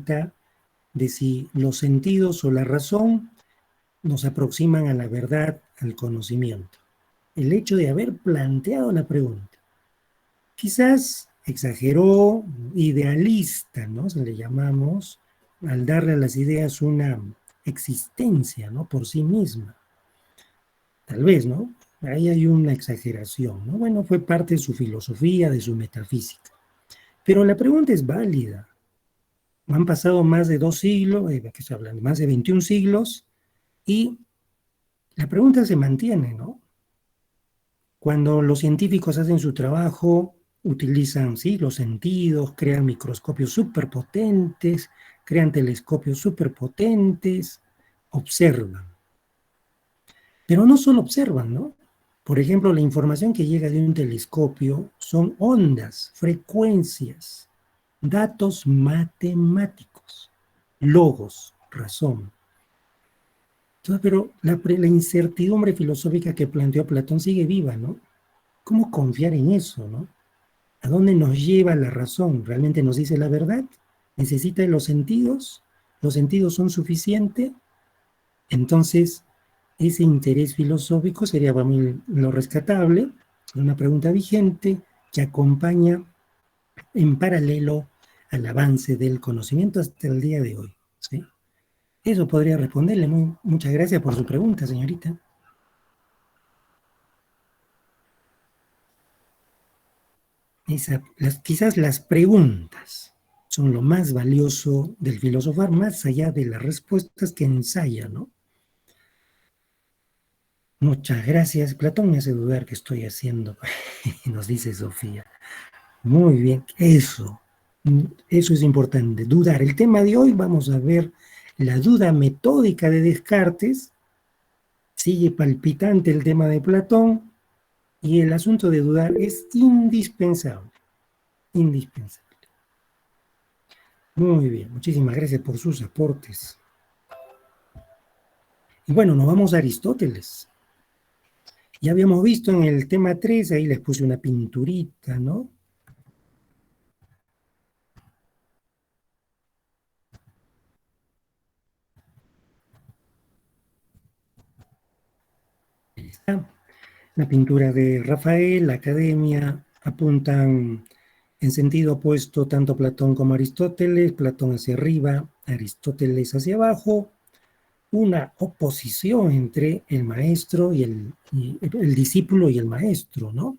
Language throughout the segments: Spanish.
pregunta de si los sentidos o la razón nos aproximan a la verdad, al conocimiento. El hecho de haber planteado la pregunta. Quizás exageró, idealista, ¿no? Se le llamamos, al darle a las ideas una existencia, ¿no? Por sí misma. Tal vez, ¿no? Ahí hay una exageración, ¿no? Bueno, fue parte de su filosofía, de su metafísica. Pero la pregunta es válida. Han pasado más de 2 siglos, ¿qué estoy hablando? Más de 21 siglos, y la pregunta se mantiene, ¿no? Cuando los científicos hacen su trabajo, utilizan, sí, los sentidos, crean microscopios superpotentes, crean telescopios superpotentes, observan. Pero no solo observan, ¿no? Por ejemplo, la información que llega de un telescopio son ondas, frecuencias, datos matemáticos, logos, razón. Entonces, pero la incertidumbre filosófica que planteó Platón sigue viva, ¿no? ¿Cómo confiar en eso, no? ¿A dónde nos lleva la razón? ¿Realmente nos dice la verdad? ¿Necesita los sentidos? ¿Los sentidos son suficientes? Entonces, ese interés filosófico sería para mí lo rescatable, una pregunta vigente que acompaña en paralelo al avance del conocimiento hasta el día de hoy, ¿sí? Eso podría responderle. Muchas gracias por su pregunta, señorita. Quizás las preguntas son lo más valioso del filosofar, más allá de las respuestas que ensaya, ¿no? Muchas gracias. Platón me hace dudar qué estoy haciendo, nos dice Sofía. Muy bien, eso es importante, dudar. El tema de hoy vamos a ver la duda metódica de Descartes, sigue palpitante el tema de Platón, y el asunto de dudar es indispensable, indispensable. Muy bien, muchísimas gracias por sus aportes. Y bueno, nos vamos a Aristóteles. Ya habíamos visto en el tema 3, ahí les puse una pinturita, ¿no? Ahí está. La pintura de Rafael, la Academia, apuntan en sentido opuesto tanto Platón como Aristóteles, Platón hacia arriba, Aristóteles hacia abajo, una oposición entre el maestro y el discípulo y el maestro, ¿no?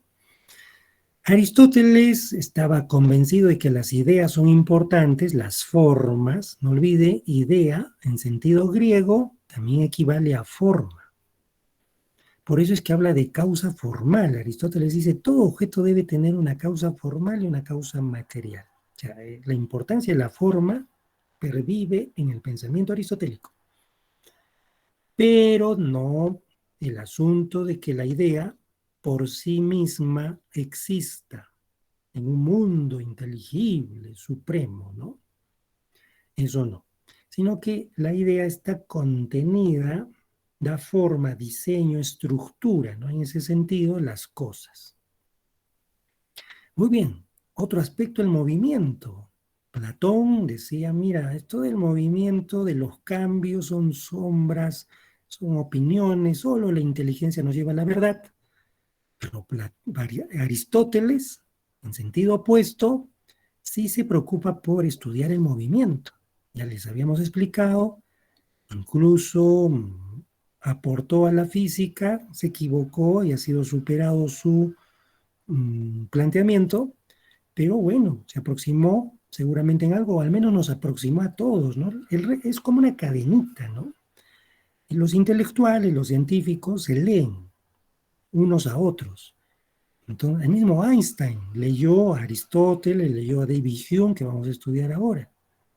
Aristóteles estaba convencido de que las ideas son importantes, las formas, no olvide, idea en sentido griego también equivale a forma. Por eso es que habla de causa formal. Aristóteles dice, todo objeto debe tener una causa formal y una causa material. O sea, la importancia de la forma pervive en el pensamiento aristotélico. Pero no el asunto de que la idea por sí misma exista en un mundo inteligible, supremo, ¿no? Eso no. Sino que la idea está contenida, da forma, diseño, estructura, ¿no? En ese sentido, las cosas. Muy bien, otro aspecto, el movimiento. Platón decía, mira, esto del movimiento, de los cambios, son sombras, son opiniones, solo la inteligencia nos lleva a la verdad. Pero Aristóteles, en sentido opuesto, sí se preocupa por estudiar el movimiento. Ya les habíamos explicado, incluso aportó a la física, se equivocó y ha sido superado su planteamiento, pero bueno, se aproximó seguramente en algo, o al menos nos aproximó a todos, ¿no? Es como una cadenita, ¿no? Y los intelectuales, los científicos se leen unos a otros. Entonces, el mismo Einstein leyó a Aristóteles, leyó a David Hume, que vamos a estudiar ahora.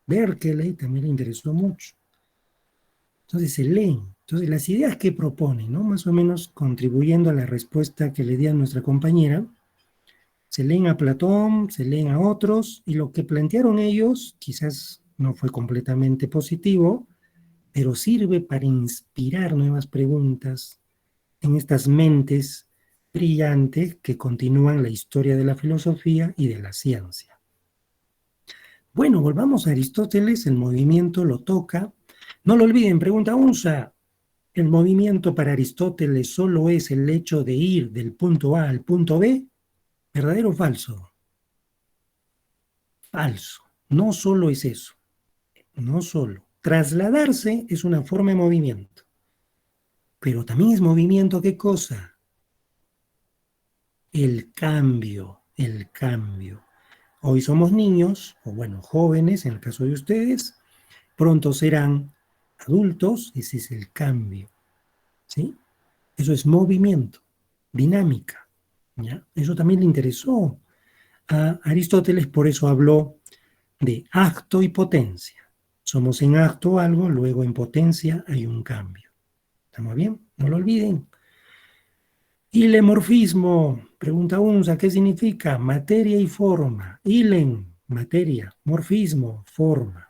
Berkeley también le interesó mucho. Entonces se leen. Entonces las ideas que proponen, ¿no? Más o menos contribuyendo a la respuesta que le di a nuestra compañera, se leen a Platón, se leen a otros, y lo que plantearon ellos quizás no fue completamente positivo, pero sirve para inspirar nuevas preguntas en estas mentes brillantes que continúan la historia de la filosofía y de la ciencia. Bueno, volvamos a Aristóteles, el movimiento lo toca. No lo olviden, pregunta Unza, ¿el movimiento para Aristóteles solo es el hecho de ir del punto A al punto B? ¿Verdadero o falso? Falso. No solo es eso, no solo. Trasladarse es una forma de movimiento, pero también es movimiento, ¿qué cosa? El cambio, el cambio. Hoy somos niños, o bueno, jóvenes en el caso de ustedes, pronto serán adultos, ese es el cambio, ¿sí? Eso es movimiento, dinámica, ¿ya? Eso también le interesó a Aristóteles, por eso habló de acto y potencia. Somos en acto algo, luego en potencia hay un cambio. ¿Estamos bien? No lo olviden. Hilemorfismo, pregunta Unza, ¿qué significa? Materia y forma. Hilem, materia, morfismo, forma.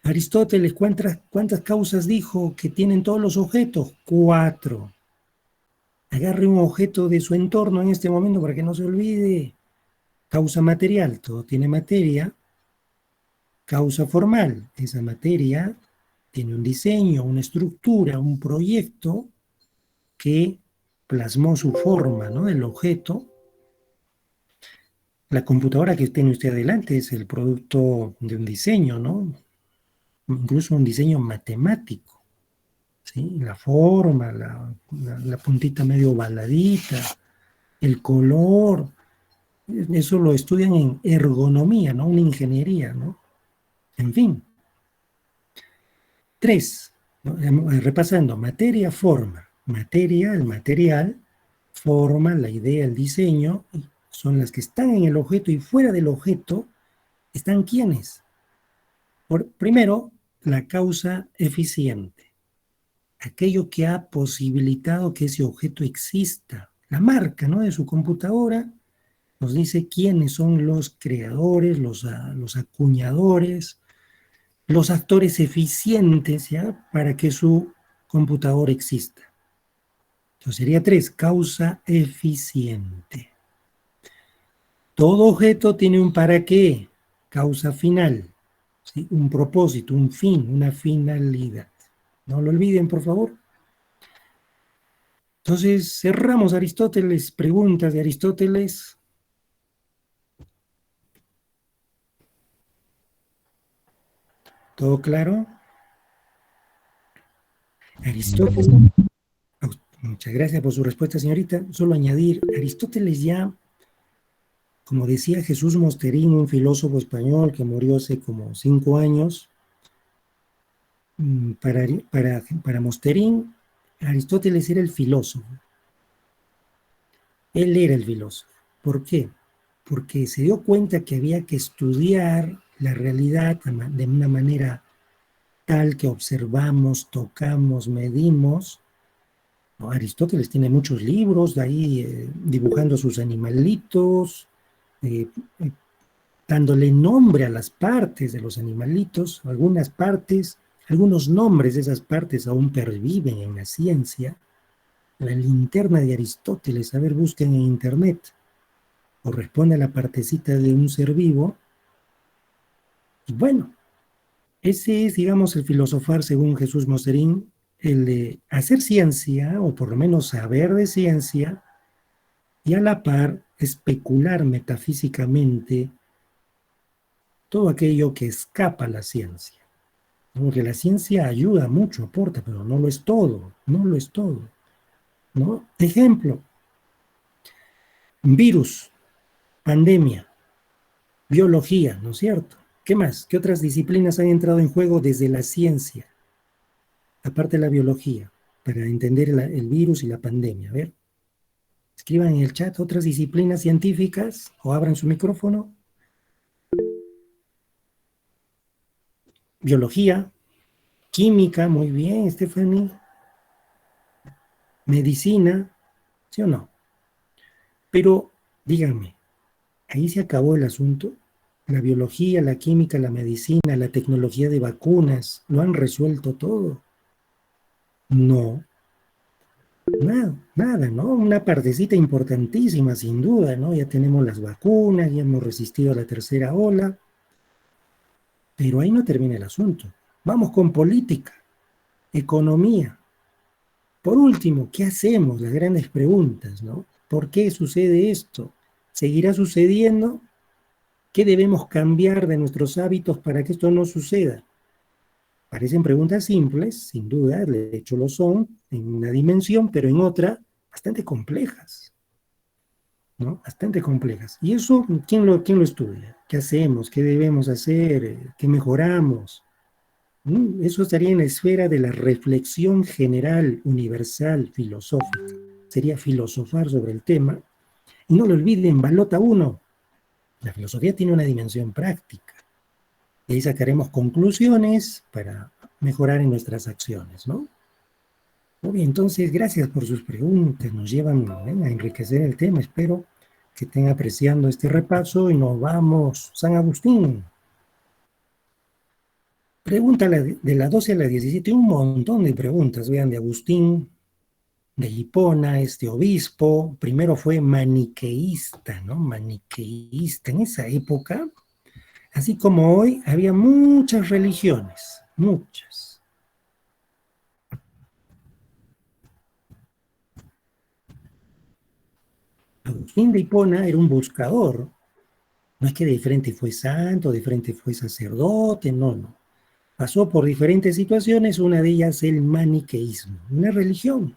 Aristóteles, ¿cuántas causas dijo que tienen todos los objetos? 4. Agarre un objeto de su entorno en este momento para que no se olvide. Causa material, todo tiene materia. Causa formal, esa materia tiene un diseño, una estructura, un proyecto que plasmó su forma, ¿no? Del objeto. La computadora que tiene usted adelante es el producto de un diseño, ¿no? Incluso un diseño matemático, ¿sí? La forma, la puntita medio ovaladita, el color, eso lo estudian en ergonomía, ¿no? Una ingeniería, ¿no? En fin. 3, ¿no? Repasando, materia, forma. Materia, el material, forma, la idea, el diseño, son las que están en el objeto y fuera del objeto están ¿quiénes? Primero, la causa eficiente, aquello que ha posibilitado que ese objeto exista. La marca, ¿no? De su computadora nos dice quiénes son los creadores, los acuñadores, los actores eficientes, ¿ya? Para que su computador exista. Entonces sería 3, causa eficiente. Todo objeto tiene un para qué, causa final, ¿sí? Un propósito, un fin, una finalidad. No lo olviden, por favor. Entonces cerramos Aristóteles, preguntas de Aristóteles. ¿Todo claro? Aristóteles, muchas gracias por su respuesta, señorita. Solo añadir, Aristóteles ya, como decía Jesús Mosterín, un filósofo español que murió hace como 5 años, para Mosterín, Aristóteles era el filósofo. Él era el filósofo. ¿Por qué? Porque se dio cuenta que había que estudiar la realidad de una manera tal que observamos, tocamos, medimos. ¿No? Aristóteles tiene muchos libros de ahí dibujando sus animalitos, eh, eh, dándole nombre a las partes de los animalitos, algunas partes, algunos nombres de esas partes aún perviven en la ciencia. La linterna de Aristóteles, a ver, busquen en internet, corresponde a la partecita de un ser vivo. Y bueno, ese es, digamos, el filosofar según Jesús Mosterín, el de hacer ciencia, o por lo menos saber de ciencia, y a la par especular metafísicamente todo aquello que escapa a la ciencia. Porque la ciencia ayuda mucho, aporta, pero no lo es todo, no lo es todo, ¿no? Ejemplo, virus, pandemia, biología, ¿no es cierto? ¿Qué más? ¿Qué otras disciplinas han entrado en juego desde la ciencia, aparte de la biología, para entender el virus y la pandemia? A ver, escriban en el chat otras disciplinas científicas o abran su micrófono. Biología, química, muy bien, Stephanie. Medicina, ¿sí o no? Pero díganme, ¿ahí se acabó el asunto? La biología, la química, la medicina, la tecnología de vacunas, ¿lo han resuelto todo? No, nada, nada, ¿no? Una partecita importantísima, sin duda, ¿no? Ya tenemos las vacunas, ya hemos resistido a la tercera ola, Pero ahí no termina el asunto. Vamos con política, economía. Por último, ¿qué hacemos? Las grandes preguntas, ¿no? ¿Por qué sucede esto? ¿Seguirá sucediendo? ¿Qué debemos cambiar de nuestros hábitos para que esto no suceda? Parecen preguntas simples, sin duda, de hecho lo son, en una dimensión, pero en otra, bastante complejas, ¿no? Bastante complejas. ¿Y eso quién lo estudia? ¿Qué hacemos? ¿Qué debemos hacer? ¿Qué mejoramos? Eso estaría en la esfera de la reflexión general, universal, filosófica. Sería filosofar sobre el tema. Y no lo olviden, balota uno. La filosofía tiene una dimensión práctica. Y ahí sacaremos conclusiones para mejorar en nuestras acciones, ¿no? Muy bien, entonces, gracias por sus preguntas. Nos llevan, a enriquecer el tema. Espero que estén apreciando este repaso y nos vamos. San Agustín. Pregunta de la 12 a la 17, un montón de preguntas, vean, de Agustín, de Hipona, este obispo, primero fue maniqueísta, ¿no? Maniqueísta. En esa época, así como hoy, había muchas religiones, muchas. Agustín de Hipona era un buscador, no es que de frente fue santo, de frente fue sacerdote, no, no. Pasó por diferentes situaciones, una de ellas el maniqueísmo, una religión.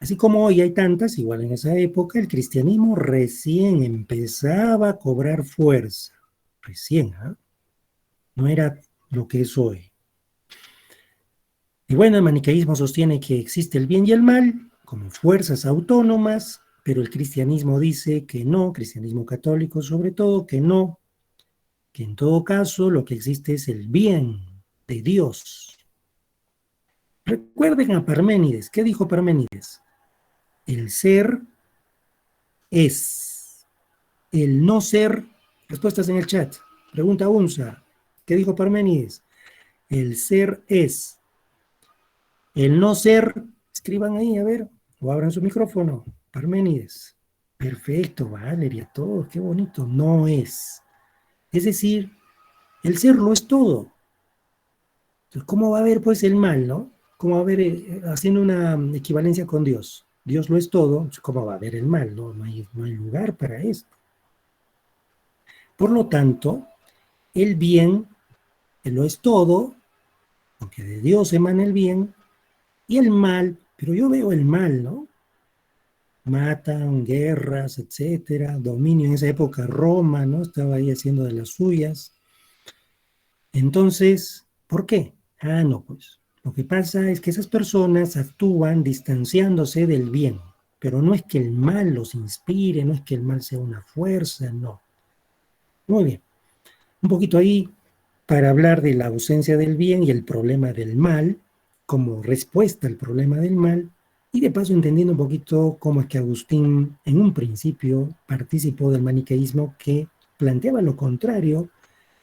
Así como hoy hay tantas, igual en esa época, el cristianismo recién empezaba a cobrar fuerza. Recién, ¿eh? No era lo que es hoy. Y bueno, el maniqueísmo sostiene que existe el bien y el mal como fuerzas autónomas, pero el cristianismo dice que no, cristianismo católico sobre todo, que en todo caso lo que existe es el bien de Dios. Recuerden a Parménides. ¿Qué dijo Parménides? El ser es. El no ser, respuestas en el chat. Pregunta Unza, ¿qué dijo Parménides? El ser es. El no ser, escriban ahí, a ver, o abran su micrófono. Parménides. Perfecto, Valeria, todo, qué bonito. No es. Es decir, el ser lo es todo. Entonces, ¿cómo va a haber pues el mal, no? ¿Cómo va a haber, haciendo una equivalencia con Dios? Dios lo es todo, ¿cómo va a haber el mal? No hay lugar para esto. Por lo tanto, el bien lo es todo, porque de Dios emana el bien, y el mal, pero yo veo el mal, ¿no? Matan, guerras, etcétera, dominio en esa época Roma, ¿no? Estaba ahí haciendo de las suyas. Entonces, ¿por qué? No, pues lo que pasa es que esas personas actúan distanciándose del bien, pero no es que el mal los inspire, no es que el mal sea una fuerza, no. Muy bien, un poquito ahí para hablar de la ausencia del bien y el problema del mal, como respuesta al problema del mal, y de paso entendiendo un poquito cómo es que Agustín en un principio participó del maniqueísmo que planteaba lo contrario,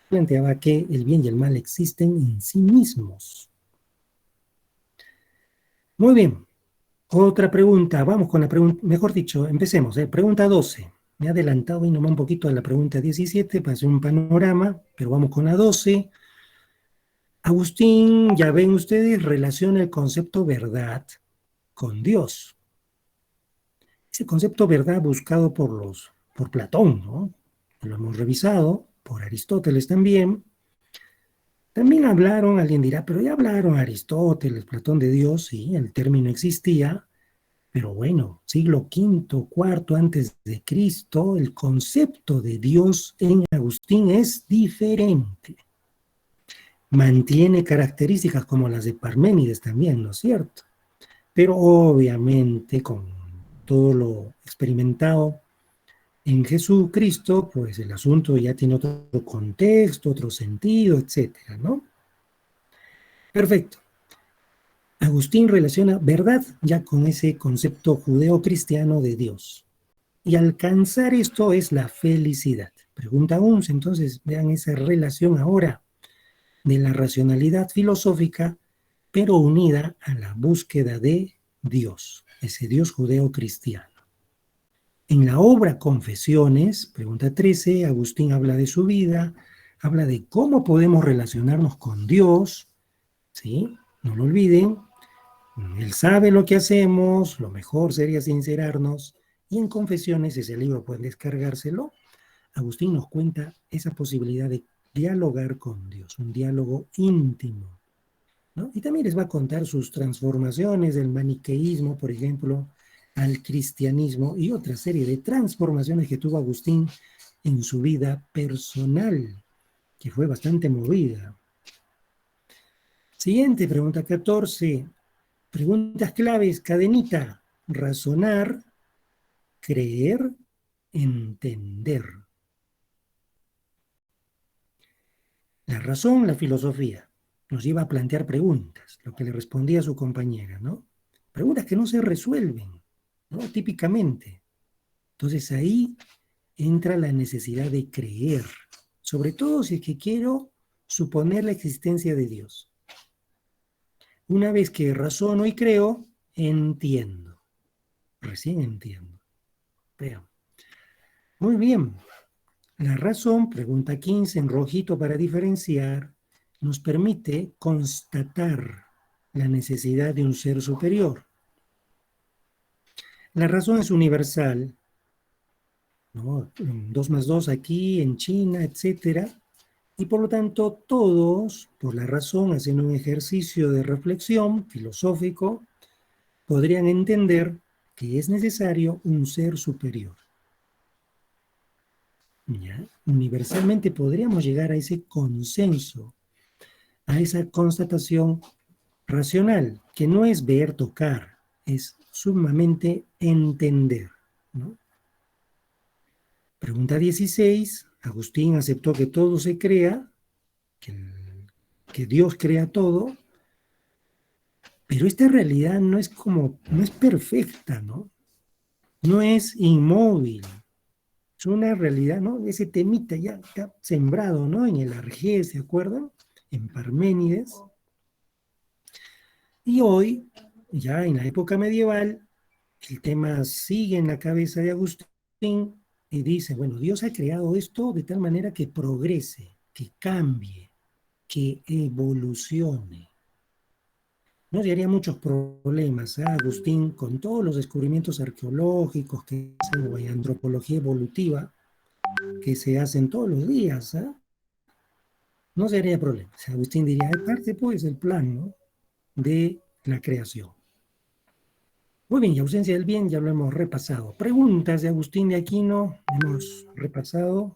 planteaba que el bien y el mal existen en sí mismos. Muy bien, otra pregunta, vamos con la pregunta, mejor dicho, empecemos, pregunta 12. Me he adelantado y nomás un poquito a la pregunta 17 para hacer un panorama, pero vamos con la 12. Agustín, ya ven ustedes, relaciona el concepto verdad con Dios. Ese concepto verdad buscado por Platón, ¿no? Lo hemos revisado, por Aristóteles también. También hablaron, alguien dirá, pero ya hablaron Aristóteles, Platón de Dios, sí, el término existía, pero bueno, siglo V, cuarto antes de Cristo, el concepto de Dios en Agustín es diferente. Mantiene características como las de Parménides también, ¿no es cierto? Pero obviamente con todo lo experimentado en Jesucristo, pues el asunto ya tiene otro contexto, otro sentido, etcétera, ¿no? Perfecto. Agustín relaciona verdad ya con ese concepto judeo-cristiano de Dios. Y alcanzar esto es la felicidad. Pregunta Uns, entonces vean esa relación ahora de la racionalidad filosófica, pero unida a la búsqueda de Dios, ese Dios judeo-cristiano. En la obra Confesiones, pregunta 13, Agustín habla de su vida, habla de cómo podemos relacionarnos con Dios, ¿sí? No lo olviden, Él sabe lo que hacemos, lo mejor sería sincerarnos, y en Confesiones, ese libro pueden descargárselo, Agustín nos cuenta esa posibilidad de dialogar con Dios, un diálogo íntimo, ¿no? Y también les va a contar sus transformaciones del maniqueísmo, por ejemplo, al cristianismo y otra serie de transformaciones que tuvo Agustín en su vida personal, que fue bastante movida. Siguiente, pregunta 14. Preguntas claves, cadenita. Razonar, creer, entender. La razón, la filosofía, nos lleva a plantear preguntas, lo que le respondía a su compañera, ¿no? Preguntas que no se resuelven, ¿no? Típicamente. Entonces ahí entra la necesidad de creer, sobre todo si es que quiero suponer la existencia de Dios. Una vez que razono y creo, entiendo. Recién entiendo. Vean. Muy bien. La razón, pregunta 15, en rojito para diferenciar, nos permite constatar la necesidad de un ser superior. La razón es universal, ¿no? 2 más 2 aquí, en China, etcétera. Y por lo tanto, todos, por la razón, haciendo un ejercicio de reflexión filosófico, podrían entender que es necesario un ser superior. ¿Ya? Universalmente podríamos llegar a ese consenso, a esa constatación racional, que no es ver, tocar, es sumamente entender, ¿no? Pregunta 16. Agustín aceptó que todo se crea, que, que Dios crea todo, pero esta realidad no es no es perfecta, ¿no? No es inmóvil, es una realidad, ¿no? Ese temita ya está sembrado, ¿no? En el Argés, ¿se acuerdan? En Parménides. Y hoy, ya en la época medieval, el tema sigue en la cabeza de Agustín y dice, bueno, Dios ha creado esto de tal manera que progrese, que cambie, que evolucione. No haría muchos problemas, ¿eh? Agustín, con todos los descubrimientos arqueológicos que hacen, o en antropología evolutiva, que se hacen todos los días, ¿eh? No se haría problema. Agustín diría, es parte pues del plan, ¿no? De la creación. Muy bien, y ausencia del bien ya lo hemos repasado. Preguntas de Agustín de Aquino, hemos repasado.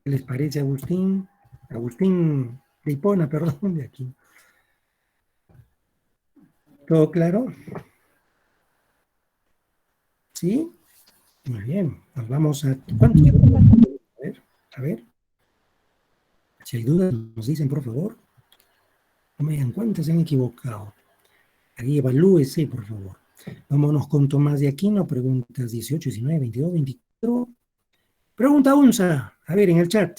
¿Qué les parece, Agustín? Agustín de Hipona, perdón, de Aquino. ¿Todo claro? ¿Sí? Muy bien, nos vamos a... ¿Cuántos? A ver, si hay dudas, nos dicen, por favor. No me digan cuántas se han equivocado. Ahí evalúese, por favor. Vámonos con Tomás de Aquino, preguntas 18, 19, 22, 24. Pregunta UNSA, a ver, en el chat.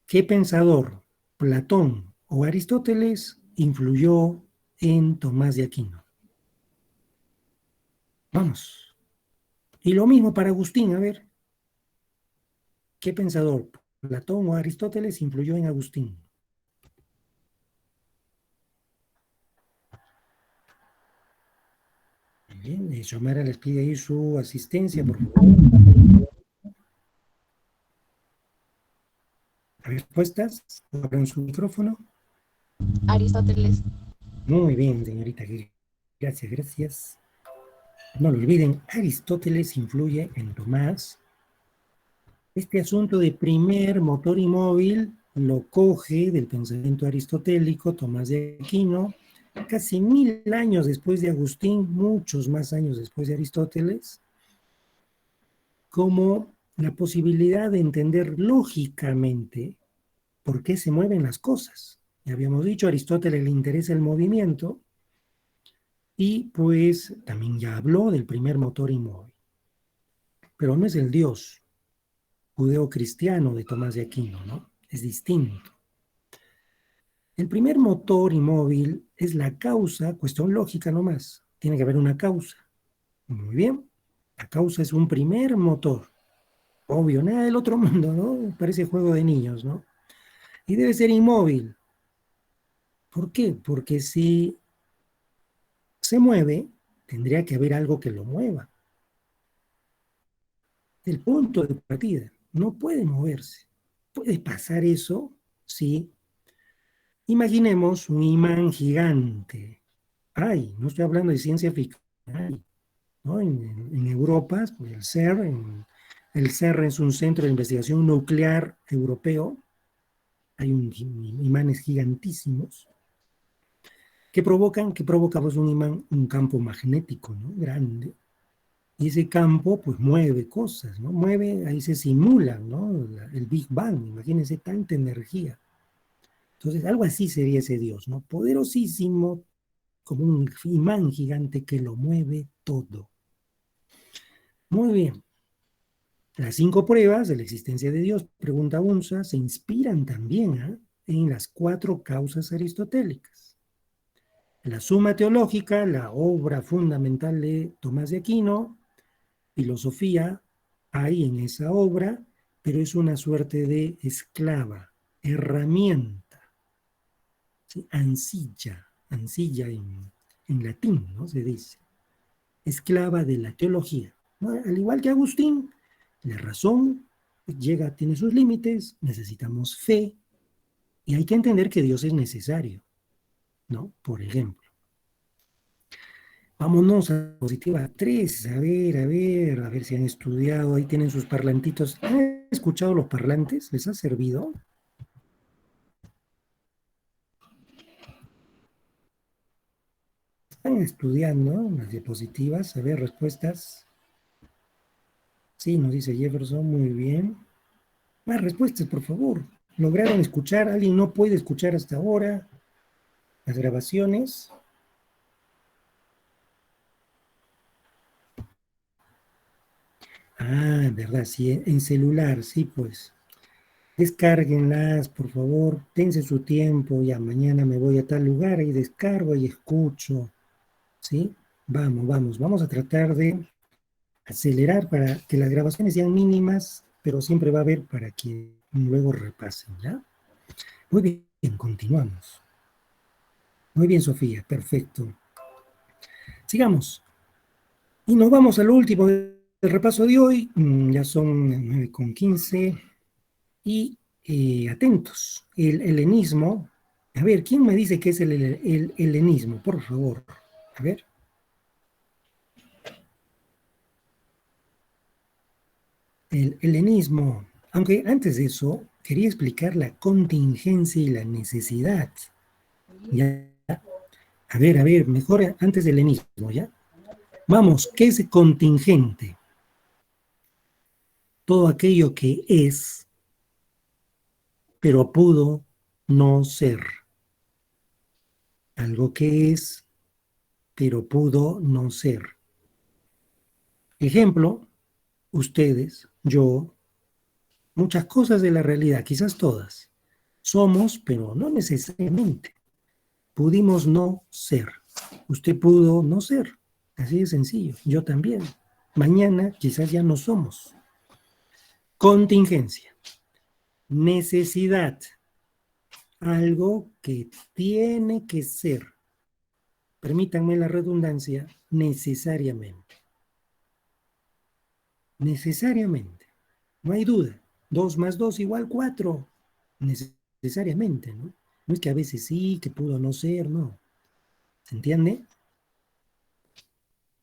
¿Qué pensador, Platón o Aristóteles, influyó en Tomás de Aquino? Vamos. Y lo mismo para Agustín, a ver. ¿Qué pensador, Platón o Aristóteles, influyó en Agustín? Bien, Xiomara les pide ahí su asistencia, por favor. ¿Respuestas? Abran su micrófono. Aristóteles. Muy bien, señorita. Gracias, gracias. No lo olviden, Aristóteles influye en Tomás. Este asunto de primer motor y móvil lo coge del pensamiento aristotélico Tomás de Aquino, casi 1000 años después de Agustín, muchos más años después de Aristóteles, como la posibilidad de entender lógicamente por qué se mueven las cosas. Ya habíamos dicho, a Aristóteles le interesa el movimiento y pues también ya habló del primer motor inmóvil. Pero no es el Dios judeocristiano de Tomás de Aquino, ¿no? Es distinto. El primer motor inmóvil es la causa, cuestión lógica nomás. Tiene que haber una causa. Muy bien. La causa es un primer motor. Obvio, nada del otro mundo, ¿no? Parece juego de niños, ¿no? Y debe ser inmóvil. ¿Por qué? Porque si se mueve, tendría que haber algo que lo mueva. El punto de partida no puede moverse. Puede pasar eso si imaginemos un imán gigante. Ay, no estoy hablando de ciencia ficción. Ay, ¿no? En Europa, pues, el CERN es un centro de investigación nuclear europeo. Hay imanes gigantísimos que provoca pues, un imán, un campo magnético, ¿no? Grande. Y ese campo pues mueve cosas, ¿no? Mueve, ahí se simula, ¿no? El Big Bang, imagínense tanta energía. Entonces, algo así sería ese Dios, ¿no? Poderosísimo, como un imán gigante que lo mueve todo. Muy bien. Las 5 pruebas de la existencia de Dios, pregunta Unza, se inspiran también en las 4 causas aristotélicas. La Suma Teológica, la obra fundamental de Tomás de Aquino, filosofía hay en esa obra, pero es una suerte de esclava, herramienta, ¿sí? Ansilla en latín, ¿no? Se dice, esclava de la teología, ¿no? Al igual que Agustín, la razón tiene sus límites, necesitamos fe, y hay que entender que Dios es necesario, ¿no? Por ejemplo. Vámonos a positiva 3, a ver si han estudiado, ahí tienen sus parlantitos. ¿Han escuchado los parlantes? ¿Les ha servido? Están estudiando las diapositivas, a ver, respuestas. Sí, nos dice Jefferson, muy bien. Más respuestas, por favor. ¿Lograron escuchar? ¿Alguien no puede escuchar hasta ahora las grabaciones? Ah, verdad, sí, en celular, sí, pues. Descárguenlas, por favor, dense su tiempo, ya mañana me voy a tal lugar y descargo y escucho, ¿sí? Vamos a tratar de acelerar para que las grabaciones sean mínimas, pero siempre va a haber para que luego repasen, ¿ya? Muy bien, continuamos. Muy bien, Sofía, perfecto. Sigamos. Y nos vamos al último del repaso de hoy, ya son 9:15. Y atentos, el helenismo. A ver, ¿quién me dice qué es el helenismo? Por favor. A ver. El helenismo. Aunque antes de eso, quería explicar la contingencia y la necesidad. ¿Ya? A ver, mejor antes del helenismo, ¿ya? Vamos, ¿qué es contingente? Todo aquello que es, pero pudo no ser. Algo que es, pero pudo no ser. Ejemplo, ustedes, yo, muchas cosas de la realidad, quizás todas. Somos, pero no necesariamente. Pudimos no ser. Usted pudo no ser. Así de sencillo. Yo también. Mañana quizás ya no somos. Contingencia. Necesidad. Algo que tiene que ser. Permítanme la redundancia, necesariamente. Necesariamente. No hay duda. 2 más 2 igual 4. Necesariamente, ¿no? No es que a veces sí, que pudo no ser, no. ¿Se entiende?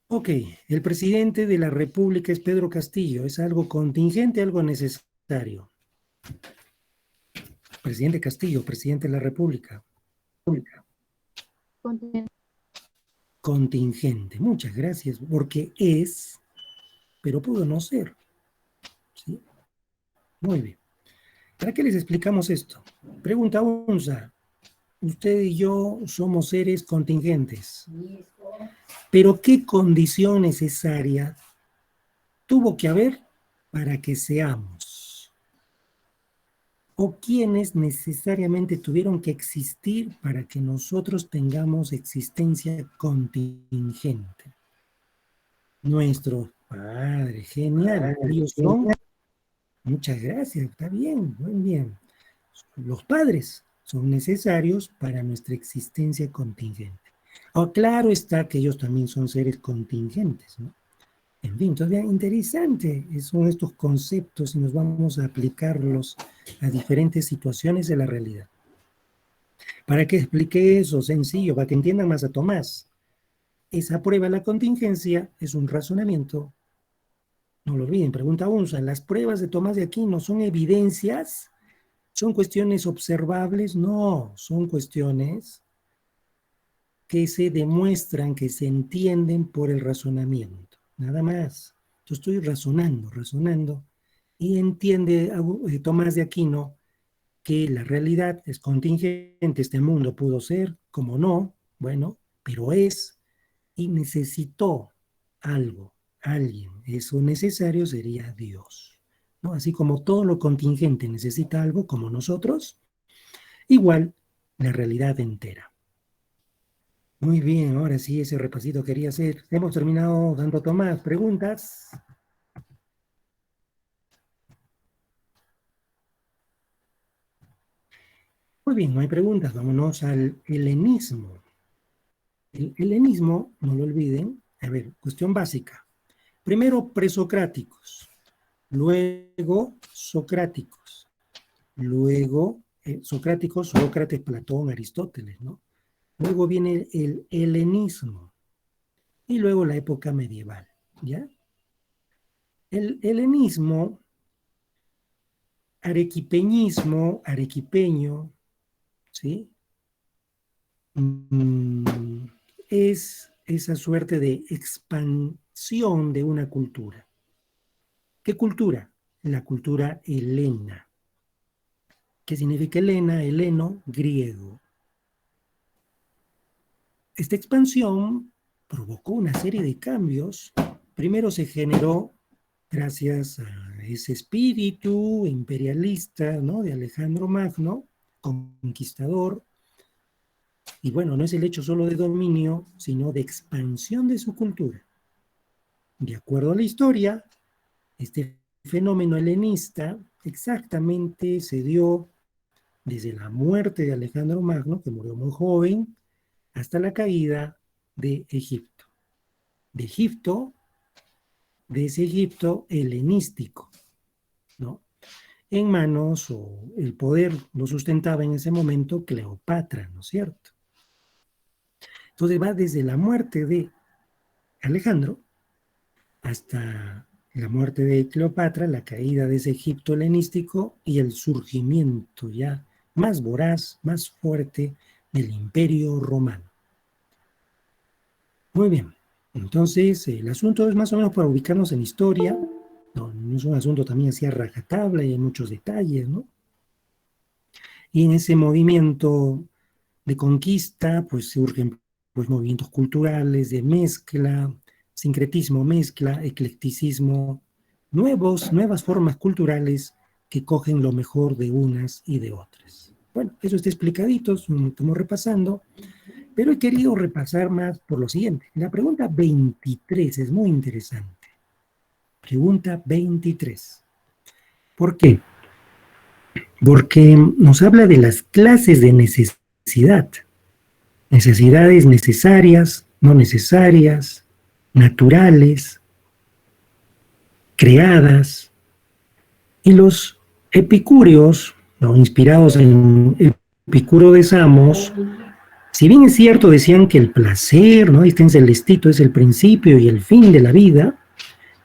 Ok, el presidente de la República es Pedro Castillo. ¿Es algo contingente, algo necesario? Presidente Castillo, presidente de la República. Continente. Contingente. Muchas gracias, porque es, pero pudo no ser. ¿Sí? Muy bien. ¿Para qué les explicamos esto? Pregunta Unza. Usted y yo somos seres contingentes. Pero ¿qué condición necesaria tuvo que haber para que seamos? ¿O quiénes necesariamente tuvieron que existir para que nosotros tengamos existencia contingente? Nuestro Padre, genial. Ellos son Muchas gracias, está bien, muy bien. Los padres son necesarios para nuestra existencia contingente. Oh, claro está que ellos también son seres contingentes, ¿no? En fin, entonces, bien, interesante son estos conceptos y nos vamos a aplicarlos a diferentes situaciones de la realidad. ¿Para qué expliqué eso? Sencillo, para que entiendan más a Tomás. Esa prueba de la contingencia es un razonamiento. No lo olviden, pregunta Unza, ¿las pruebas de Tomás de Aquino son evidencias? ¿Son cuestiones observables? No, son cuestiones que se demuestran, que se entienden por el razonamiento. Nada más. Yo estoy razonando, y entiende Tomás de Aquino que la realidad es contingente, este mundo pudo ser, como no, bueno, pero es, y necesitó algo, alguien. Eso necesario sería Dios, ¿no? Así como todo lo contingente necesita algo, como nosotros, igual la realidad entera. Muy bien, ahora sí, ese repasito quería hacer. Hemos terminado, Santo Tomás. ¿Preguntas? Muy bien, no hay preguntas. Vámonos al helenismo. El helenismo, no lo olviden, a ver, cuestión básica. Primero presocráticos, luego socráticos, luego socráticos, Sócrates, Platón, Aristóteles, ¿no? Luego viene el helenismo y luego la época medieval, ¿ya? El helenismo, arequipeñismo, arequipeño, ¿sí? Es esa suerte de expansión de una cultura. ¿Qué cultura? La cultura helena. ¿Qué significa helena? Heleno, griego. Esta expansión provocó una serie de cambios. Primero se generó gracias a ese espíritu imperialista, ¿no?, de Alejandro Magno, conquistador. Y bueno, no es el hecho solo de dominio, sino de expansión de su cultura. De acuerdo a la historia, este fenómeno helenista exactamente se dio desde la muerte de Alejandro Magno, que murió muy joven, hasta la caída de Egipto. De Egipto, de ese Egipto helenístico, ¿no? En manos, o el poder lo sustentaba en ese momento Cleopatra, ¿no es cierto? Entonces va desde la muerte de Alejandro hasta la muerte de Cleopatra, la caída de ese Egipto helenístico y el surgimiento ya más voraz, más fuerte del Imperio Romano. Muy bien, entonces el asunto es más o menos para ubicarnos en historia, no es un asunto también así a rajatabla y hay muchos detalles, ¿no? Y en ese movimiento de conquista, pues surgen pues, movimientos culturales de mezcla, sincretismo, mezcla, eclecticismo, nuevas formas culturales que cogen lo mejor de unas y de otras. Bueno, eso está explicadito, estamos repasando, pero he querido repasar más por lo siguiente. La pregunta 23 es muy interesante. Pregunta 23. ¿Por qué? Porque nos habla de las clases de necesidad. Necesidades necesarias, no necesarias, naturales, creadas. Y los epicúreos, ¿no?, inspirados en Epicuro de Samos, si bien es cierto, decían que el placer, ¿no?, este celestito es el principio y el fin de la vida,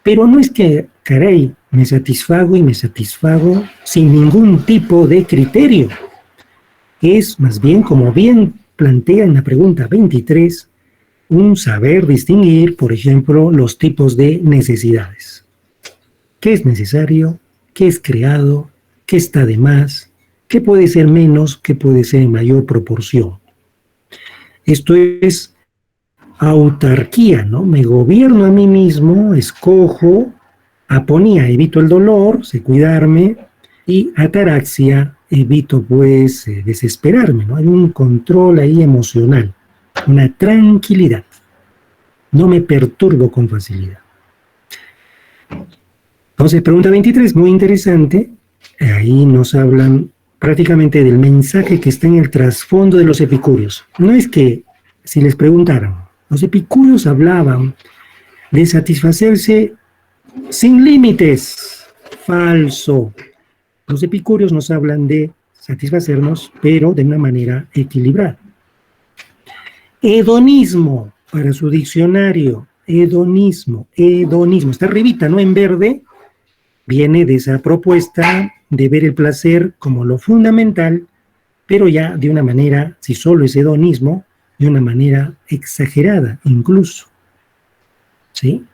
pero no es que, caray, me satisfago y me satisfago sin ningún tipo de criterio. Es más bien, como bien plantea en la pregunta 23, un saber distinguir, por ejemplo, los tipos de necesidades. ¿Qué es necesario? ¿Qué es creado? ¿Qué está de más? ¿Qué puede ser menos? ¿Qué puede ser en mayor proporción? Esto es autarquía, ¿no? Me gobierno a mí mismo, escojo, aponía, evito el dolor, sé cuidarme, y ataraxia, evito pues desesperarme, ¿no? Hay un control ahí emocional, una tranquilidad, no me perturbo con facilidad. Entonces, pregunta 23, muy interesante. Ahí nos hablan prácticamente del mensaje que está en el trasfondo de los epicúreos. No es que, si les preguntaran, los epicúreos hablaban de satisfacerse sin límites. Falso. Los epicúreos nos hablan de satisfacernos, pero de una manera equilibrada. Hedonismo, para su diccionario, hedonismo, está arribita, ¿no? En verde, viene de esa propuesta de ver el placer como lo fundamental, pero ya de una manera, si solo es hedonismo, de una manera exagerada incluso. ¿Sí?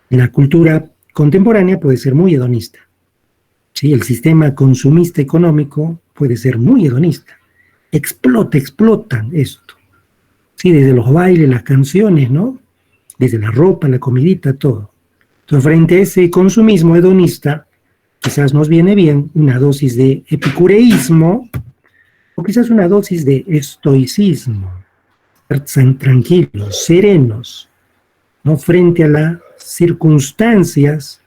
La cultura contemporánea puede ser muy hedonista. ¿Sí? El sistema consumista económico puede ser muy hedonista. Explotan esto. ¿Sí? Desde los bailes, las canciones, ¿no? Desde la ropa, la comidita, todo. Entonces, frente a ese consumismo hedonista, quizás nos viene bien una dosis de epicureísmo o quizás una dosis de estoicismo. Estar tranquilos, serenos, ¿no? Frente a las circunstancias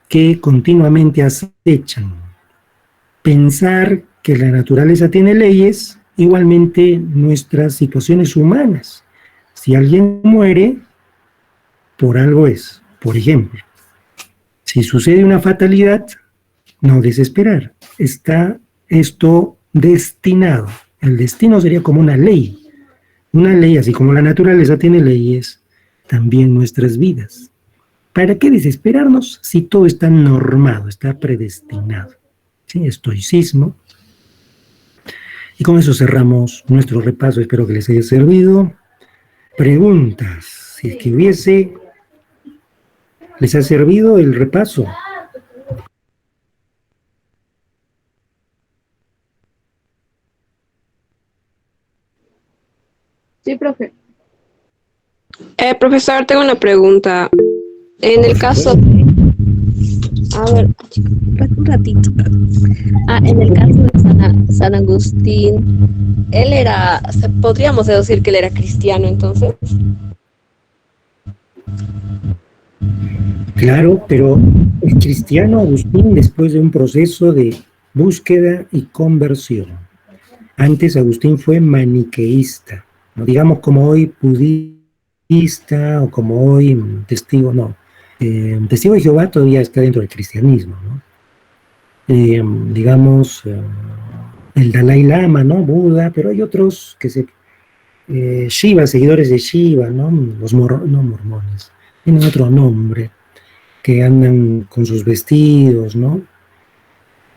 que continuamente acechan. Pensar que la naturaleza tiene leyes, igualmente nuestras situaciones humanas. Si alguien muere, por algo es. Por ejemplo, si sucede una fatalidad, no desesperar. Está esto destinado. El destino sería como una ley. Una ley, así como la naturaleza tiene leyes, también nuestras vidas. ¿Para qué desesperarnos si todo está normado, está predestinado? ¿Sí? Estoicismo. Y con eso cerramos nuestro repaso. Espero que les haya servido. Preguntas. Si es que hubiese, ¿les ha servido el repaso? Sí, profe. Profesor, tengo una pregunta. En el caso, a ver, un ratito. En el caso de San Agustín, podríamos deducir que él era cristiano, entonces. Claro, pero el cristiano Agustín, después de un proceso de búsqueda y conversión. Antes Agustín fue maniqueísta, no digamos como hoy budista o como hoy testigo, no. Testigo de Jehová todavía está dentro del cristianismo, ¿no? Digamos, el Dalai Lama, ¿no? Buda, pero hay otros que Shiva, seguidores de Shiva, ¿no? No mormones, tienen otro nombre, que andan con sus vestidos, ¿no?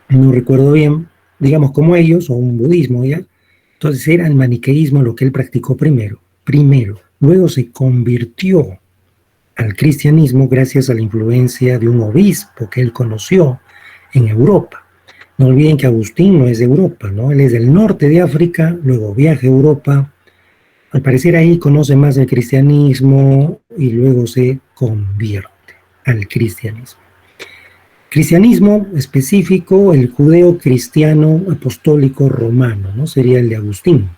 No recuerdo bien, digamos como ellos, o un budismo, ¿ya? Entonces era el maniqueísmo lo que él practicó primero. Luego se convirtió al cristianismo gracias a la influencia de un obispo que él conoció en Europa. No olviden que Agustín no es de Europa, ¿no? Él es del norte de África, luego viaja a Europa. Al parecer ahí conoce más el cristianismo y luego se convierte al cristianismo. Cristianismo específico, el judeo-cristiano apostólico romano, ¿no? Sería el de Agustín.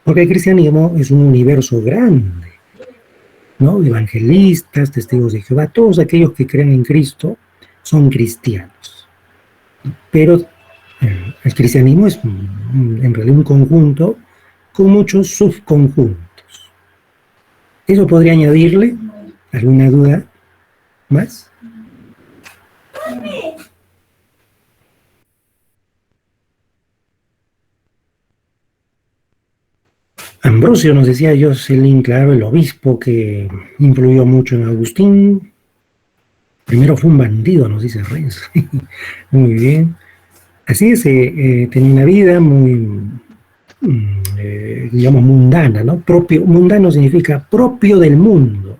Porque el cristianismo es un universo grande, ¿no? Evangelistas, testigos de Jehová, todos aquellos que creen en Cristo son cristianos. Pero el cristianismo es en realidad un conjunto con muchos subconjuntos. ¿Eso podría añadirle alguna duda más? Ambrosio nos decía Jocelyn, claro, el obispo que influyó mucho en Agustín. Primero fue un bandido, nos dice Renzo. Muy bien. Así es, tenía una vida muy, digamos, mundana, ¿no? Mundano significa propio del mundo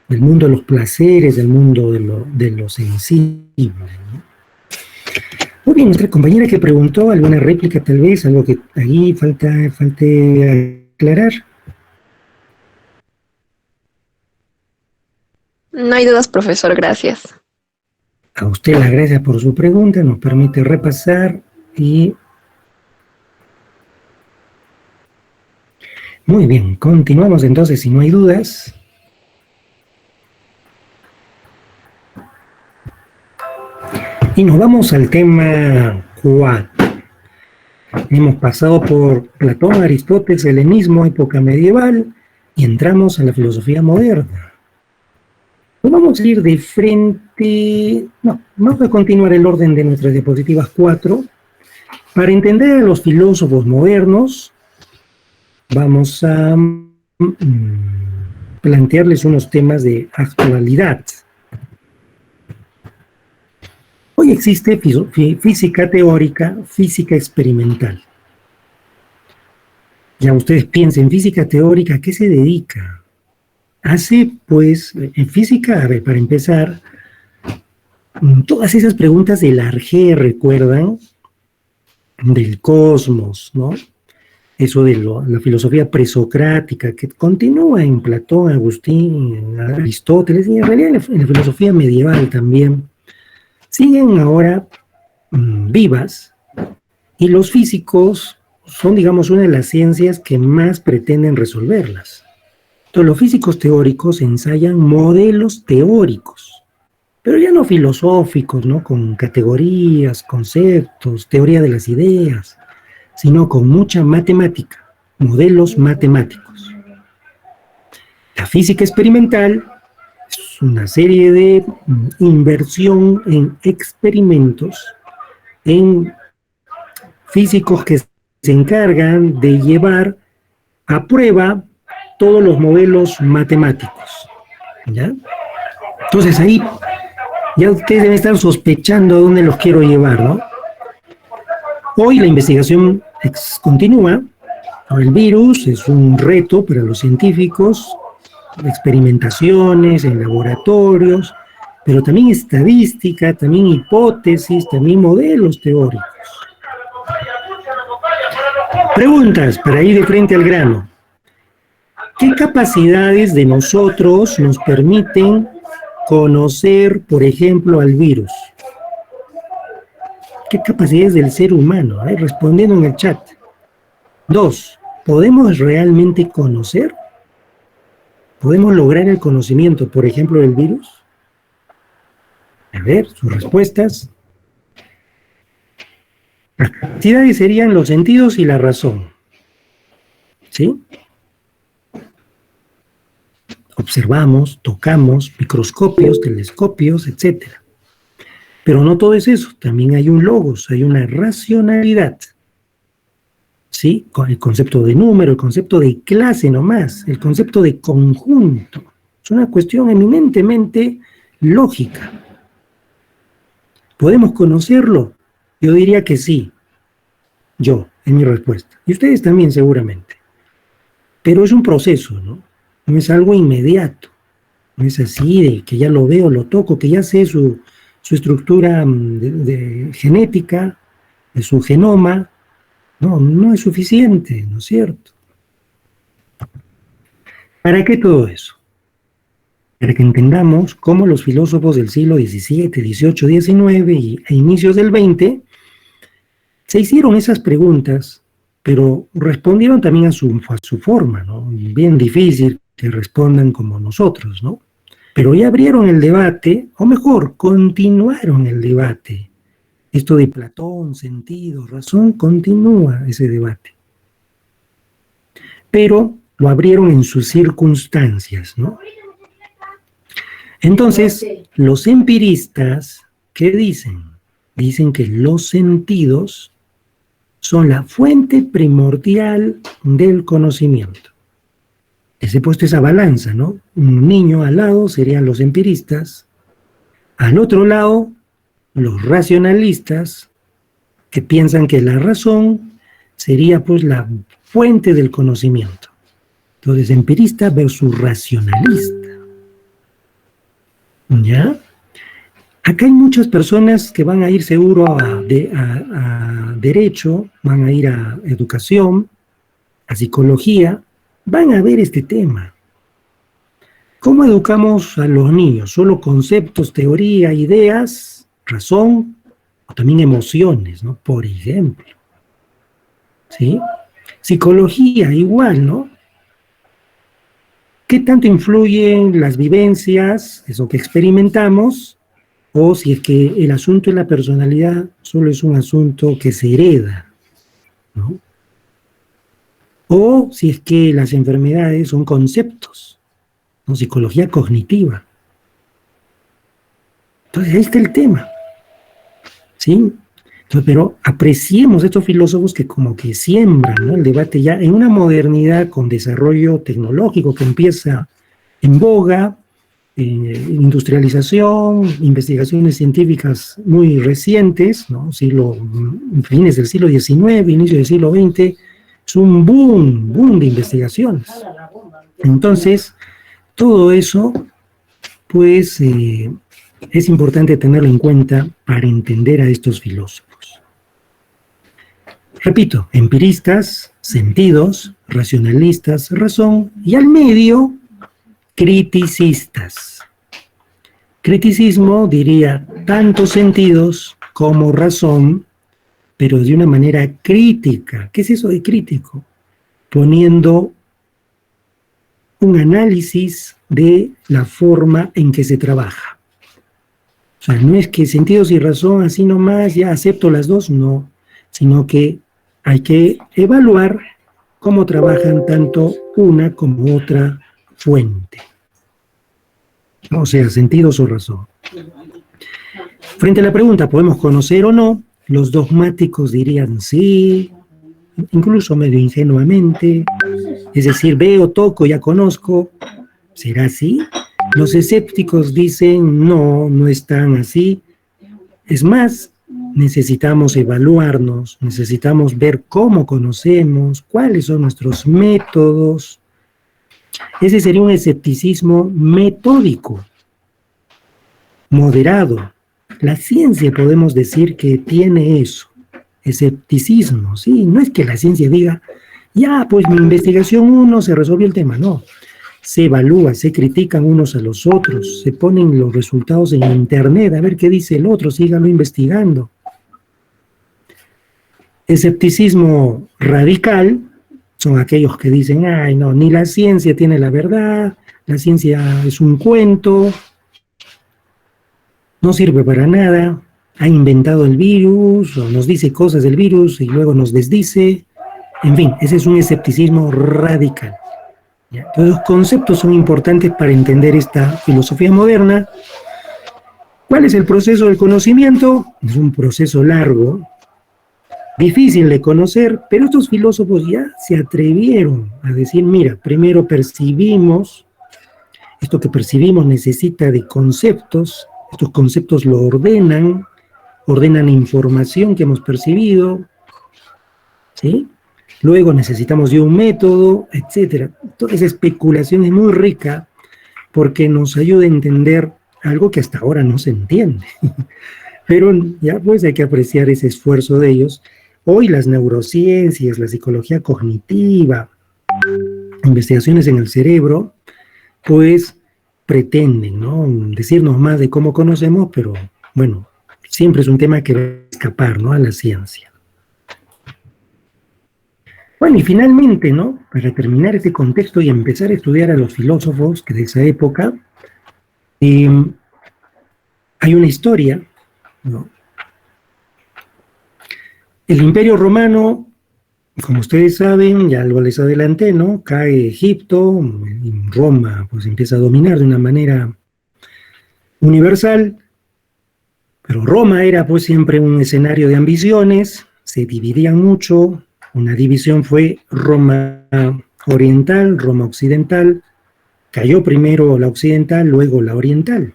de los placeres, del mundo de lo sensible, ¿no? Muy bien, nuestra compañera que preguntó, alguna réplica tal vez, algo que ahí falte aclarar. No hay dudas, profesor, gracias. A usted las gracias por su pregunta, nos permite repasar y... Muy bien, continuamos entonces, si no hay dudas. Y nos vamos al tema 4. Hemos pasado por Platón, Aristóteles, helenismo, época medieval, y entramos a la filosofía moderna. Pues vamos a ir de frente, no, vamos a continuar el orden de nuestras diapositivas 4. Para entender a los filósofos modernos, vamos a plantearles unos temas de actualidad. Hoy existe física teórica, física experimental. Ya ustedes piensen, física teórica, ¿a qué se dedica? Hace, pues, en física, a ver, para empezar, todas esas preguntas del Arjé, ¿recuerdan? Del cosmos, ¿no? Eso de la filosofía presocrática, que continúa en Platón, Agustín, Aristóteles, y en realidad en la filosofía medieval también, siguen ahora vivas, y los físicos son, digamos, una de las ciencias que más pretenden resolverlas. Entonces, los físicos teóricos ensayan modelos teóricos, pero ya no filosóficos, ¿no? Con categorías, conceptos, teoría de las ideas, sino con mucha matemática, modelos matemáticos. La física experimental es una serie de inversión en experimentos, en físicos que se encargan de llevar a prueba todos los modelos matemáticos, ¿ya? Entonces ahí ya ustedes deben estar sospechando a dónde los quiero llevar, ¿no? Hoy la investigación continúa. El virus es un reto para los científicos, experimentaciones en laboratorios, pero también estadística, también hipótesis, también modelos teóricos. Preguntas para ir de frente al grano. ¿Qué capacidades de nosotros nos permiten conocer, por ejemplo, al virus? ¿Qué capacidades del ser humano? Respondiendo en el chat. 2. ¿Podemos realmente conocer? ¿Podemos lograr el conocimiento, por ejemplo, del virus? A ver, sus respuestas. Las capacidades serían los sentidos y la razón. ¿Sí? Observamos, tocamos, microscopios, telescopios, etc. Pero no todo es eso, también hay un logos, hay una racionalidad. ¿Sí? Con el concepto de número, el concepto de clase nomás, el concepto de conjunto. Es una cuestión eminentemente lógica. ¿Podemos conocerlo? Yo diría que sí. Yo, en mi respuesta. Y ustedes también seguramente. Pero es un proceso, ¿no? No es algo inmediato. No es así de que ya lo veo, lo toco, que ya sé su estructura de genética, de su genoma. No, no es suficiente, ¿no es cierto? ¿Para qué todo eso? Para que entendamos cómo los filósofos del siglo XVII, XVIII, XIX e inicios del XX se hicieron esas preguntas, pero respondieron también a su forma, ¿no? Bien difícil que respondan como nosotros, ¿no? Pero ya abrieron el debate, o mejor, continuaron el debate. Esto de Platón, sentido, razón, continúa ese debate. Pero lo abrieron en sus circunstancias, ¿no? Entonces, los empiristas, ¿qué dicen? Dicen que los sentidos son la fuente primordial del conocimiento. Les he puesto esa balanza, ¿no? Un niño al lado serían los empiristas, al otro lado los racionalistas, que piensan que la razón sería pues la fuente del conocimiento. Entonces, empirista versus racionalista. ¿Ya? Acá hay muchas personas que van a ir seguro a derecho, van a ir a educación, a psicología, van a ver este tema. ¿Cómo educamos a los niños? ¿Solo conceptos, teoría, ideas, razón, o también emociones, ¿no? Por ejemplo. ¿Sí? Psicología, igual, ¿no? ¿Qué tanto influyen las vivencias, eso que experimentamos, o si es que el asunto de la personalidad solo es un asunto que se hereda, ¿no? O si es que las enfermedades son conceptos, ¿no? Psicología cognitiva. Entonces ahí está el tema, ¿sí? Entonces, pero apreciemos a estos filósofos que como que siembran, ¿no?, el debate ya en una modernidad con desarrollo tecnológico que empieza en boga, industrialización, investigaciones científicas muy recientes, ¿no? Fines del siglo XIX, inicio del siglo XX, es un boom de investigaciones. Entonces, todo eso, pues, es importante tenerlo en cuenta para entender a estos filósofos. Repito, empiristas, sentidos, racionalistas, razón, y al medio, criticistas. Criticismo diría tanto sentidos como razón, pero de una manera crítica. ¿Qué es eso de crítico? Poniendo un análisis de la forma en que se trabaja. O sea, no es que sentidos y razón así nomás, ya acepto las dos, no, sino que hay que evaluar cómo trabajan tanto una como otra fuente. O sea, sentidos o razón. Frente a la pregunta, ¿podemos conocer o no? Los dogmáticos dirían sí, incluso medio ingenuamente, es decir, veo, toco, ya conozco, ¿será así? Los escépticos dicen no, no es tan así. Es más, necesitamos evaluarnos, necesitamos ver cómo conocemos, cuáles son nuestros métodos. Ese sería un escepticismo metódico, moderado. La ciencia podemos decir que tiene eso, escepticismo, ¿sí? No es que la ciencia diga, ya, pues mi investigación 1 se resolvió el tema, no. Se evalúa, se critican unos a los otros, se ponen los resultados en internet, a ver qué dice el otro, síganlo investigando. Escepticismo radical son aquellos que dicen, ay, no, ni la ciencia tiene la verdad, la ciencia es un cuento, no sirve para nada, ha inventado el virus, o nos dice cosas del virus y luego nos desdice. En fin, ese es un escepticismo radical. ¿Ya? Entonces, los conceptos son importantes para entender esta filosofía moderna. ¿Cuál es el proceso del conocimiento? Es un proceso largo, difícil de conocer, pero estos filósofos ya se atrevieron a decir, mira, primero percibimos, esto que percibimos necesita de conceptos, estos conceptos lo ordenan información que hemos percibido, ¿sí? Luego necesitamos de un método, etc. Toda esa especulación es muy rica porque nos ayuda a entender algo que hasta ahora no se entiende. Pero ya pues hay que apreciar ese esfuerzo de ellos. Hoy las neurociencias, la psicología cognitiva, investigaciones en el cerebro, pues pretenden, ¿no?, decirnos más de cómo conocemos, pero bueno, siempre es un tema que va a escapar, ¿no?, a la ciencia. Bueno, y finalmente, ¿no?, para terminar este contexto y empezar a estudiar a los filósofos que de esa época, hay una historia, ¿no? El Imperio Romano, como ustedes saben, ya lo les adelanté, ¿no?, cae Egipto, y Roma pues empieza a dominar de una manera universal, pero Roma era pues siempre un escenario de ambiciones, se dividían mucho. Una división fue Roma oriental, Roma occidental. Cayó primero la occidental, luego la oriental.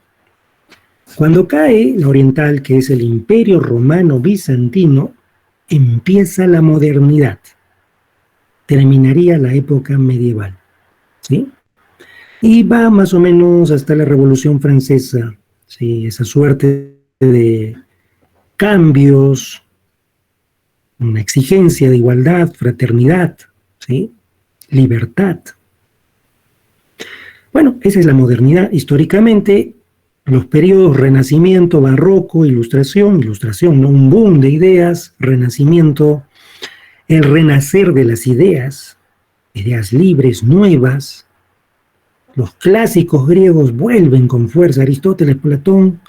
Cuando cae la oriental, que es el Imperio Romano Bizantino, empieza la modernidad. Terminaría la época medieval, ¿sí? Y va más o menos hasta la Revolución Francesa, ¿sí? Esa suerte de cambios, una exigencia de igualdad, fraternidad, ¿sí?, libertad. Bueno, esa es la modernidad. Históricamente, los periodos Renacimiento, Barroco, Ilustración, ¿no?, un boom de ideas, Renacimiento, el renacer de las ideas libres, nuevas. Los clásicos griegos vuelven con fuerza, Aristóteles, Platón,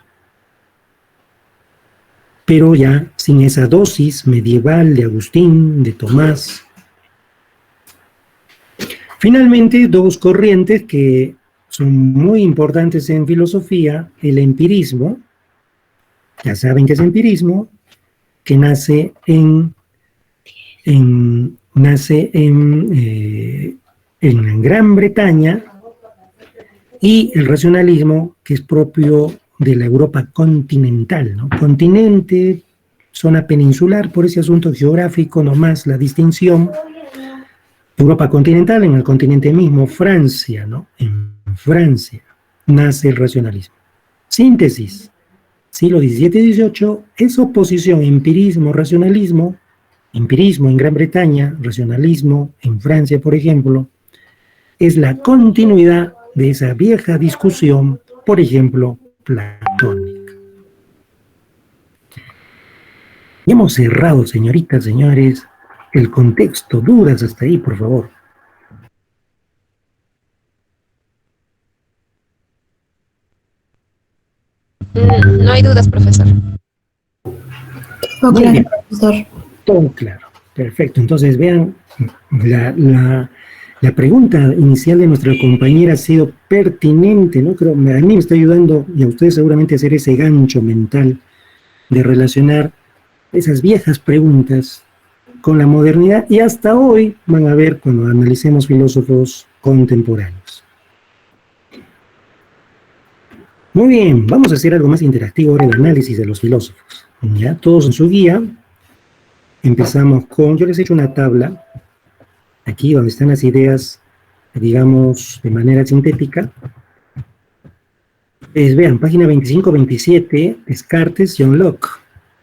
pero ya sin esa dosis medieval de Agustín, de Tomás. Finalmente, dos corrientes que son muy importantes en filosofía: el empirismo, ya saben qué es empirismo, que nace en Gran Bretaña, y el racionalismo, que es propio de la Europa continental, ¿no? Continente, zona peninsular, por ese asunto geográfico nomás, la distinción. Europa continental, en el continente mismo, Francia, ¿no? En Francia nace el racionalismo. Síntesis: siglo XVII y XVIII es oposición empirismo, racionalismo. Empirismo en Gran Bretaña, racionalismo en Francia, por ejemplo, es la continuidad de esa vieja discusión, por ejemplo, platónica. Y hemos cerrado, señoritas, señores, el contexto. Dudas hasta ahí, por favor. No hay dudas, profesor. Muy bien, profesor. Todo claro. Perfecto. Entonces, vean, la pregunta inicial de nuestra compañera ha sido pertinente, ¿no? Creo, a mí me está ayudando, y a ustedes seguramente, a hacer ese gancho mental de relacionar esas viejas preguntas con la modernidad, y hasta hoy van a ver cuando analicemos filósofos contemporáneos. Muy bien, vamos a hacer algo más interactivo ahora, el análisis de los filósofos. Ya, todos en su guía. Empezamos con, yo les he hecho una tabla, aquí donde están las ideas, digamos, de manera sintética. Vean, página 25-27, Descartes, John Locke.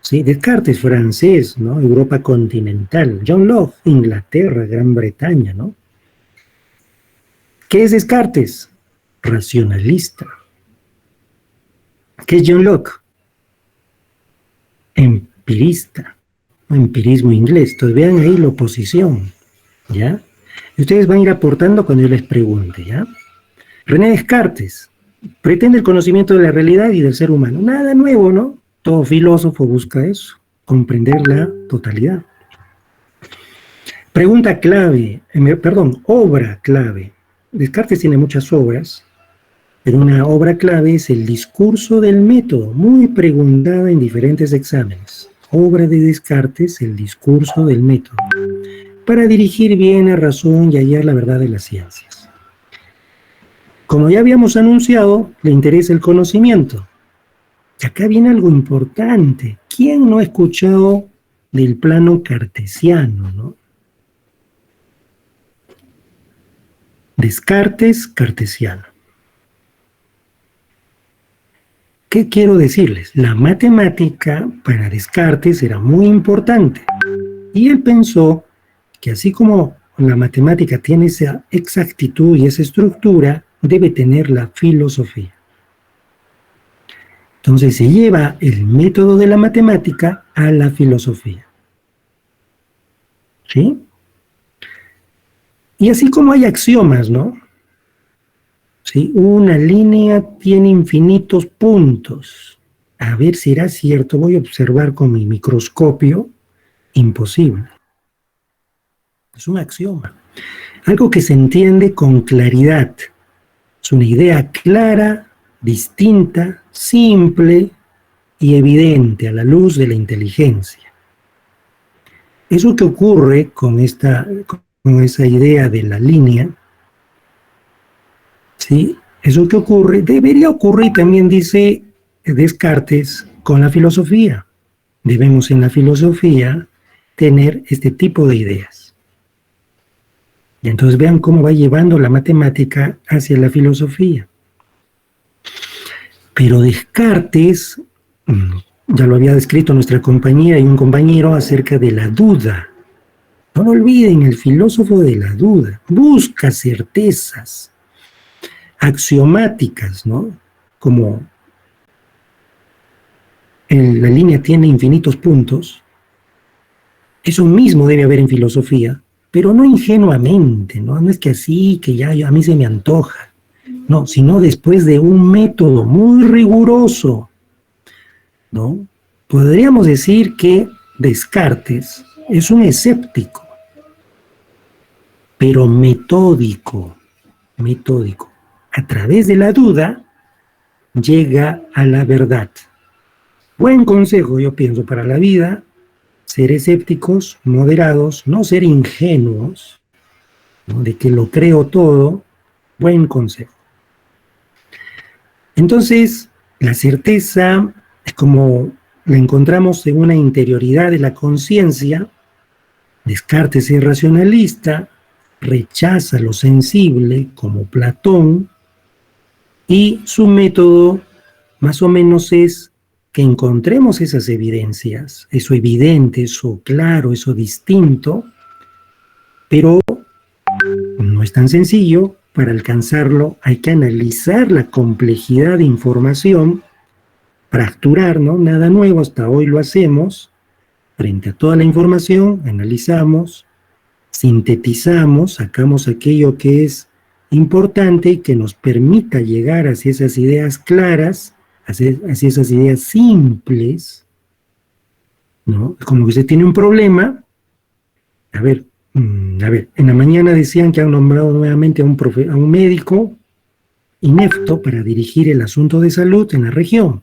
¿Sí? Descartes, francés, ¿no? Europa continental. John Locke, Inglaterra, Gran Bretaña, ¿no? ¿Qué es Descartes? Racionalista. ¿Qué es John Locke? Empirista. Empirismo inglés. Entonces vean ahí la oposición, ¿ya? Y ustedes van a ir aportando cuando yo les pregunte, ¿ya? René Descartes pretende el conocimiento de la realidad y del ser humano. Nada nuevo, ¿no? Todo filósofo busca eso, comprender la totalidad. Pregunta clave, obra clave. Descartes tiene muchas obras, pero una obra clave es El discurso del método, muy preguntada en diferentes exámenes. Obra de Descartes, El discurso del método, para dirigir bien a razón y hallar la verdad de las ciencias. Como ya habíamos anunciado, le interesa el conocimiento. Y acá viene algo importante. ¿Quién no ha escuchado del plano cartesiano, no? Descartes, cartesiano. ¿Qué quiero decirles? La matemática para Descartes era muy importante. Y él pensó que así como la matemática tiene esa exactitud y esa estructura, debe tener la filosofía. Entonces se lleva el método de la matemática a la filosofía. ¿Sí? Y así como hay axiomas, ¿no? ¿Sí? Una línea tiene infinitos puntos. A ver si será cierto, voy a observar con mi microscopio. Imposible. Es un axioma. Algo que se entiende con claridad. Es una idea clara, distinta, simple y evidente a la luz de la inteligencia. Eso que ocurre con esa idea de la línea, ¿sí? Eso que ocurre, debería ocurrir también, dice Descartes, con la filosofía. Debemos en la filosofía tener este tipo de ideas. Y entonces vean cómo va llevando la matemática hacia la filosofía. Pero Descartes, ya lo había descrito nuestra compañera y un compañero acerca de la duda. No lo olviden, el filósofo de la duda busca certezas axiomáticas, ¿no? Como la línea tiene infinitos puntos, eso mismo debe haber en filosofía, pero no ingenuamente, ¿no? No es que así, que ya a mí se me antoja. No, sino después de un método muy riguroso, ¿no? podríamos decir que Descartes es un escéptico, pero metódico, metódico. A través de la duda llega a la verdad. Buen consejo, yo pienso, para la vida: ser escépticos, moderados, no ser ingenuos, ¿no? De que lo creo todo. Buen consejo. Entonces, la certeza es como la encontramos en una interioridad de la conciencia. Descartes es racionalista, rechaza lo sensible como Platón, y su método más o menos es que encontremos esas evidencias, eso evidente, eso claro, eso distinto, pero no es tan sencillo. Para alcanzarlo hay que analizar la complejidad de información, fracturar, ¿no? Nada nuevo, hasta hoy lo hacemos. Frente a toda la información, analizamos, sintetizamos, sacamos aquello que es importante y que nos permita llegar hacia esas ideas claras, hacia esas ideas simples, ¿no? Como que se tiene un problema. A ver, en la mañana decían que han nombrado nuevamente a un médico inepto para dirigir el asunto de salud en la región.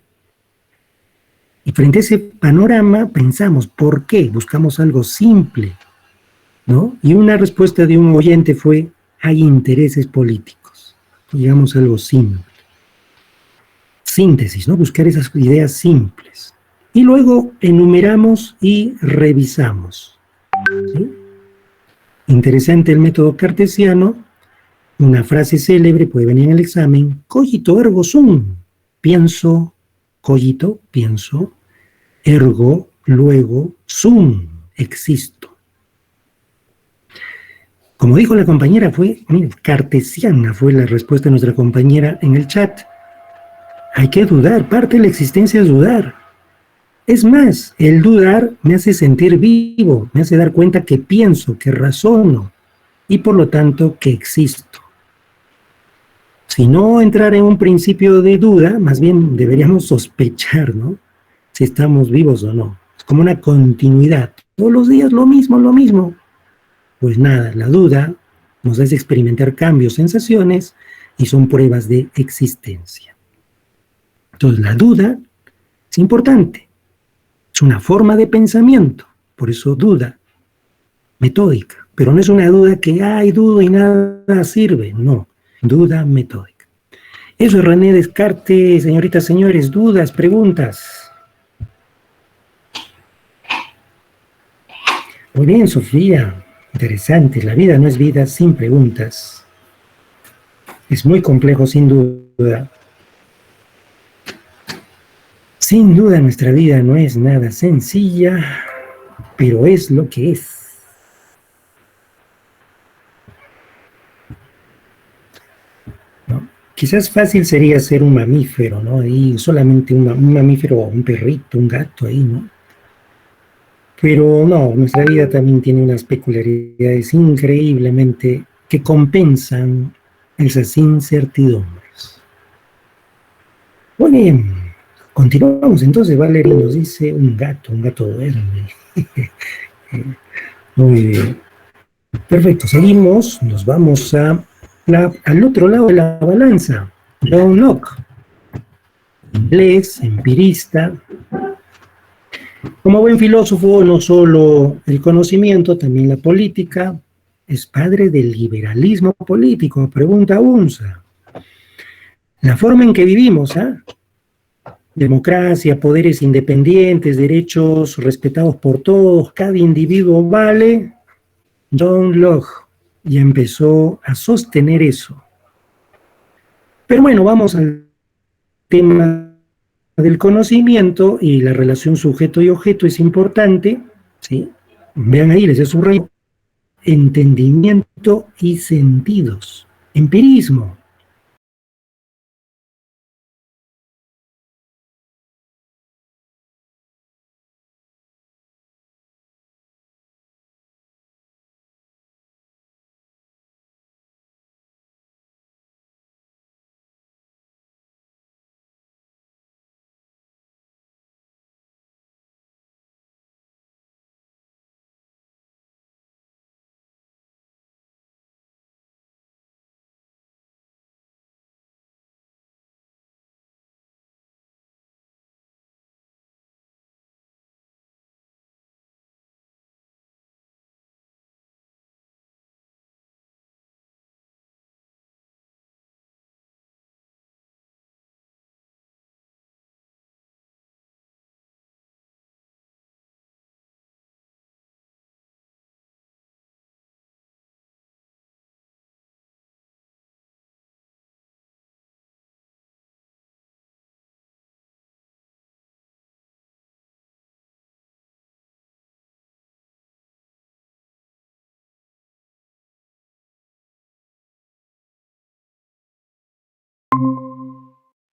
Y frente a ese panorama pensamos, ¿por qué? Buscamos algo simple, ¿no? Y una respuesta de un oyente fue: hay intereses políticos. Llegamos a algo simple. Síntesis, ¿no? Buscar esas ideas simples. Y luego enumeramos y revisamos, ¿sí? Interesante el método cartesiano. Una frase célebre puede venir en el examen: cogito ergo sum. Pienso, cogito, pienso, ergo, luego, sum, existo. Como dijo la compañera, cartesiana fue la respuesta de nuestra compañera en el chat. Hay que dudar, parte de la existencia es dudar. Es más, el dudar me hace sentir vivo, me hace dar cuenta que pienso, que razono y por lo tanto que existo. Si no entrar en un principio de duda, más bien deberíamos sospechar, ¿no? Si estamos vivos o no. Es como una continuidad. Todos los días lo mismo, lo mismo. Pues nada, la duda nos hace experimentar cambios, sensaciones, y son pruebas de existencia. Entonces, la duda es importante. Es una forma de pensamiento. Por eso duda, metódica. Pero no es una duda que, ay, dudo y nada sirve. No, duda metódica. Eso es René Descartes, señoritas, señores. Dudas, preguntas. Muy bien, Sofía. Interesante. La vida no es vida sin preguntas. Es muy complejo, sin duda. Sin duda, nuestra vida no es nada sencilla, pero es lo que es. ¿No? Quizás fácil sería ser un mamífero, ¿no? Ahí solamente un mamífero, un perrito, un gato ahí, ¿no? Pero no, nuestra vida también tiene unas peculiaridades increíblemente que compensan esas incertidombres. Muy bien, continuamos entonces. Valerie nos dice: un gato duerme. Muy bien. Perfecto, seguimos, nos vamos al otro lado de la balanza. John Locke, inglés, empirista. Como buen filósofo, no solo el conocimiento, también la política. Es padre del liberalismo político. Pregunta Unza. La forma en que vivimos, democracia, poderes independientes, derechos respetados por todos, cada individuo vale. John Locke ya empezó a sostener eso. Pero bueno, vamos al tema del conocimiento, y la relación sujeto y objeto es importante, ¿sí? Vean ahí, les he subrayado: entendimiento y sentidos. Empirismo.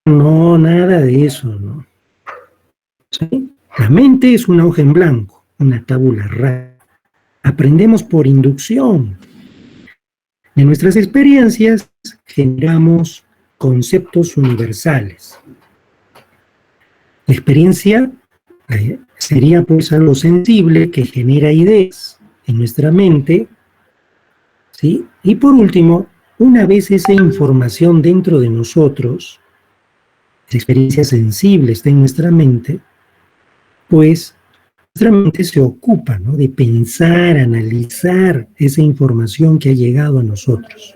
no, nada de eso, ¿no? ¿Sí? La mente es una hoja en blanco, una tabula rasa. Aprendemos por inducción. De nuestras experiencias generamos conceptos universales. La experiencia sería pues algo sensible que genera ideas en nuestra mente, ¿sí? Y por último, una vez esa información dentro de nosotros, esa experiencia sensible está en nuestra mente, pues nuestra mente se ocupa, ¿no?, de pensar, analizar esa información que ha llegado a nosotros.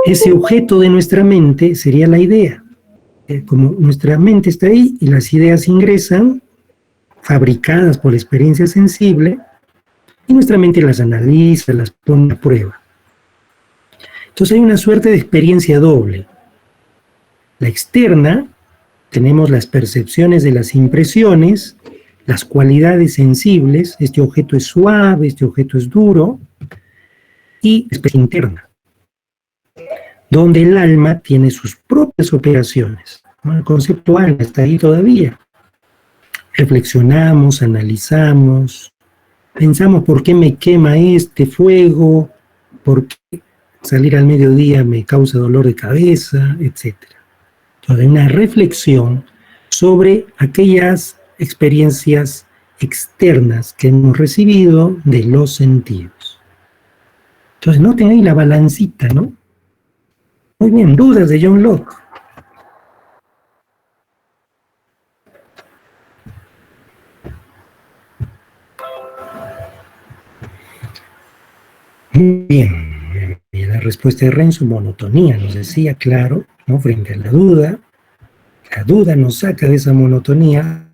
Ese objeto de nuestra mente sería la idea. Como nuestra mente está ahí y las ideas ingresan, fabricadas por la experiencia sensible, y nuestra mente las analiza, las pone a prueba. Entonces hay una suerte de experiencia doble. La externa, tenemos las percepciones de las impresiones, las cualidades sensibles, este objeto es suave, este objeto es duro, y la experiencia interna, donde el alma tiene sus propias operaciones. El concepto alma está ahí todavía. Reflexionamos, analizamos, pensamos por qué me quema este fuego, por qué salir al mediodía me causa dolor de cabeza, etc. Entonces, una reflexión sobre aquellas experiencias externas que hemos recibido de los sentidos. Entonces, noten ahí la balancita, ¿no? Muy bien, dudas de John Locke. Muy bien, y la respuesta de Renzo, monotonía, nos decía, claro, ¿no?, frente a la duda nos saca de esa monotonía.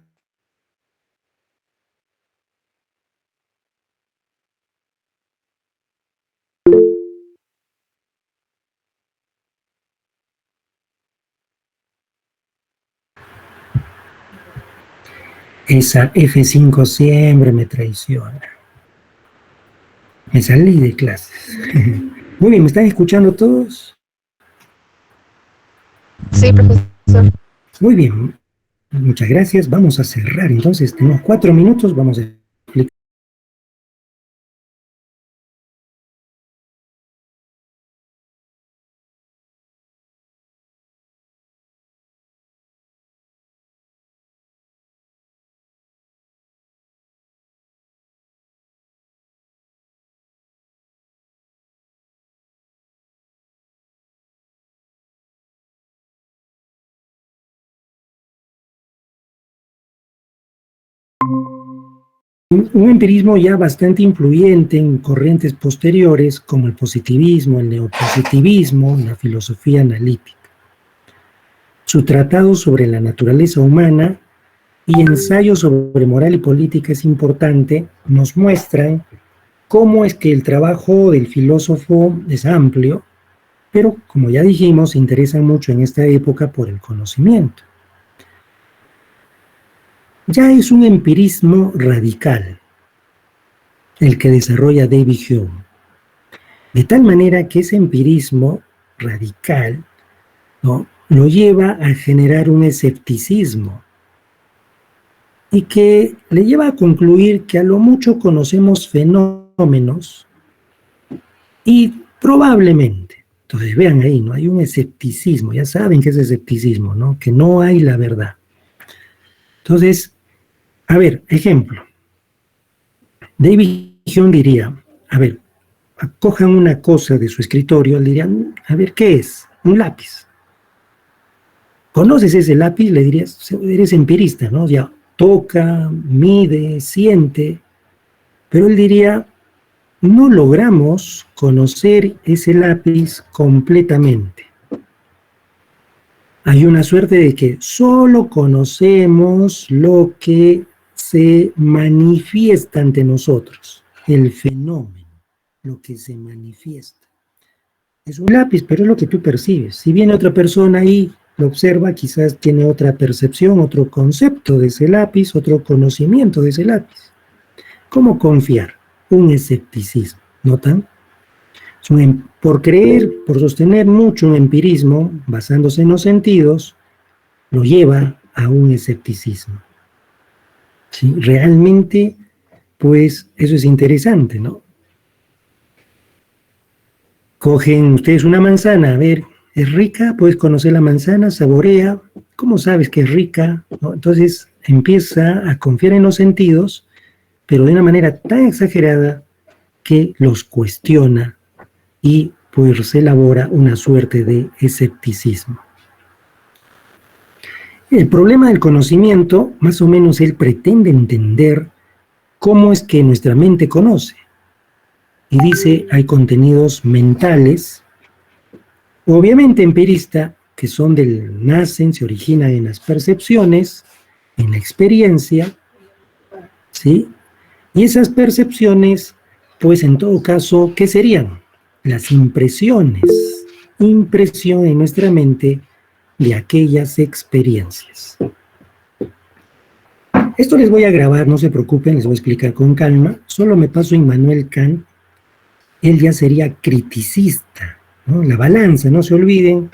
Esa F5 siempre me traiciona. Me salí de clases. Muy bien, ¿me están escuchando todos? Sí, profesor. Muy bien, muchas gracias. Vamos a cerrar. Entonces, tenemos 4 minutos, vamos a explicar. Un empirismo ya bastante influyente en corrientes posteriores como el positivismo, el neopositivismo, la filosofía analítica. Su tratado sobre la naturaleza humana y ensayo sobre moral y política es importante, nos muestran cómo es que el trabajo del filósofo es amplio, pero como ya dijimos, se interesan mucho en esta época por el conocimiento. Ya es un empirismo radical el que desarrolla David Hume, de tal manera que ese empirismo radical, ¿no?, lo lleva a generar un escepticismo y que le lleva a concluir que a lo mucho conocemos fenómenos y probablemente, entonces vean ahí, ¿no?, hay un escepticismo, ya saben qué es escepticismo, ¿no?, que no hay la verdad. Entonces, a ver, ejemplo. David Hume diría, a ver, cojan una cosa de su escritorio, le dirían, a ver, ¿qué es? Un lápiz. ¿Conoces ese lápiz? Le dirías, eres empirista, ¿no? Ya toca, mide, siente, pero él diría, no logramos conocer ese lápiz completamente. Hay una suerte de que solo conocemos lo que se manifiesta ante nosotros, el fenómeno, lo que se manifiesta. Es un lápiz, pero es lo que tú percibes. Si viene otra persona ahí, lo observa, quizás tiene otra percepción, otro concepto de ese lápiz, otro conocimiento de ese lápiz. ¿Cómo confiar? Un escepticismo, ¿notan? Por creer, por sostener mucho un empirismo, basándose en los sentidos, lo lleva a un escepticismo. ¿Sí? Realmente, pues, eso es interesante, ¿no? Cogen ustedes una manzana, a ver, ¿es rica? Puedes conocer la manzana, saborea, ¿cómo sabes que es rica? ¿No? Entonces empieza a confiar en los sentidos, pero de una manera tan exagerada que los cuestiona y pues se elabora una suerte de escepticismo. El problema del conocimiento, más o menos él pretende entender cómo es que nuestra mente conoce. Y dice, hay contenidos mentales, obviamente empirista, que son nacen, se originan en las percepciones, en la experiencia, ¿sí? Y esas percepciones, pues en todo caso, ¿qué serían? Las impresiones, impresión en nuestra mente de aquellas experiencias. Esto les voy a grabar, no se preocupen, les voy a explicar con calma. Solo me paso Immanuel Kant. Él ya sería criticista, ¿no? La balanza, no se olviden.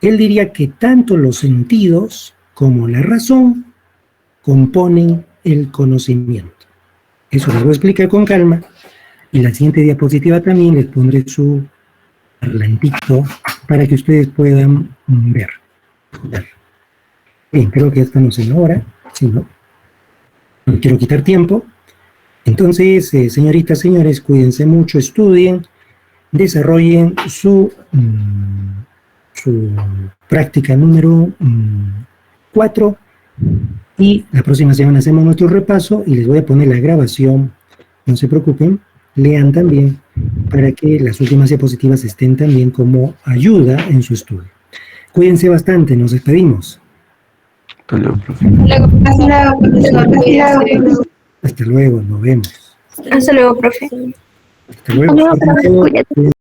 Él diría que tanto los sentidos como la razón componen el conocimiento. Eso les voy a explicar con calma. Y la siguiente diapositiva también les pondré su parlantito para que ustedes puedan ver. Bien, creo que ya estamos en hora. Sí, ¿no? No quiero quitar tiempo. Entonces, señoritas, señores, cuídense mucho, estudien, desarrollen su práctica número 4 y la próxima semana hacemos nuestro repaso y les voy a poner la grabación, no se preocupen, lean también para que las últimas diapositivas estén también como ayuda en su estudio. Cuídense bastante, nos despedimos. Hasta luego, profe. Luego, profesor. Hasta luego, nos vemos. Hasta luego, profe. Hasta luego. Hasta luego, profe, cuídate.